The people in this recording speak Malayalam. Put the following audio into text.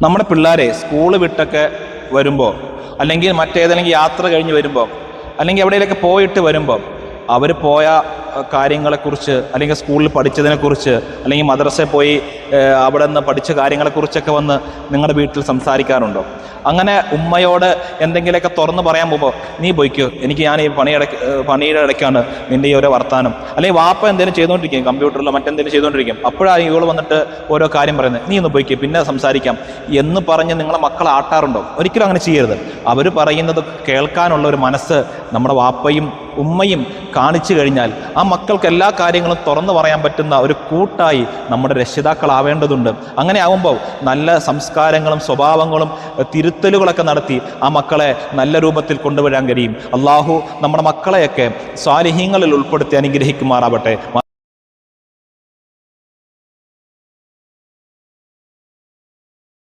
നമ്മുടെ പിള്ളേരെ സ്കൂൾ വിട്ടൊക്കെ വരുമ്പോൾ, അല്ലെങ്കിൽ മറ്റേതെങ്കിലും യാത്ര കഴിഞ്ഞ് വരുമ്പോൾ, അല്ലെങ്കിൽ എവിടെയെങ്കിലൊക്കെ പോയിട്ട് വരുമ്പോൾ അവർ പോയ കാര്യങ്ങളെക്കുറിച്ച്, അല്ലെങ്കിൽ സ്കൂളിൽ പഠിച്ചതിനെക്കുറിച്ച്, അല്ലെങ്കിൽ മദ്രസയിൽ പോയി അവിടെ നിന്ന് പഠിച്ച കാര്യങ്ങളെക്കുറിച്ചൊക്കെ വന്ന് നിങ്ങളുടെ വീട്ടിൽ സംസാരിക്കാറുണ്ടോ? അങ്ങനെ ഉമ്മയോട് എന്തെങ്കിലുമൊക്കെ തുറന്ന് പറയാൻ പോകുമ്പോൾ, നീ പോയിക്കോ, ഞാൻ ഈ പണിയുടെ ഇടയ്ക്കാണ് നിൻ്റെ ഈ ഓരോ വർത്താനം. അല്ലെങ്കിൽ വാപ്പ എന്തെങ്കിലും ചെയ്തുകൊണ്ടിരിക്കും, കമ്പ്യൂട്ടറിലോ മറ്റെന്തെങ്കിലും ചെയ്തുകൊണ്ടിരിക്കും, അപ്പോഴാണ് ഇവൾ വന്നിട്ട് ഓരോ കാര്യം പറയുന്നത്, നീ ഒന്ന് പോയിക്കോ, പിന്നെ സംസാരിക്കാം എന്ന് പറഞ്ഞ് നിങ്ങളെ മക്കളെ ആട്ടാറുണ്ടോ? ഒരിക്കലും അങ്ങനെ ചെയ്യരുത്. അവർ പറയുന്നത് കേൾക്കാനുള്ള ഒരു മനസ്സ് നമ്മുടെ വാപ്പയും ഉമ്മയും കാണിച്ചു കഴിഞ്ഞാൽ ആ മക്കൾക്ക് എല്ലാ കാര്യങ്ങളും തുറന്നു പറയാൻ പറ്റുന്ന ഒരു കൂട്ടായി നമ്മുടെ രക്ഷിതാക്കളാവേണ്ടതുണ്ട്. അങ്ങനെ ആവുമ്പോൾ നല്ല സംസ്കാരങ്ങളും സ്വഭാവങ്ങളും തിരുത്തലുകളൊക്കെ നടത്തി ആ മക്കളെ നല്ല രൂപത്തിൽ കൊണ്ടുവരാൻ കഴിയും. അള്ളാഹു നമ്മുടെ മക്കളെയൊക്കെ സ്വാലിഹീങ്ങളിൽ ഉൾപ്പെടുത്തി അനുഗ്രഹിക്കുമാറാവട്ടെ.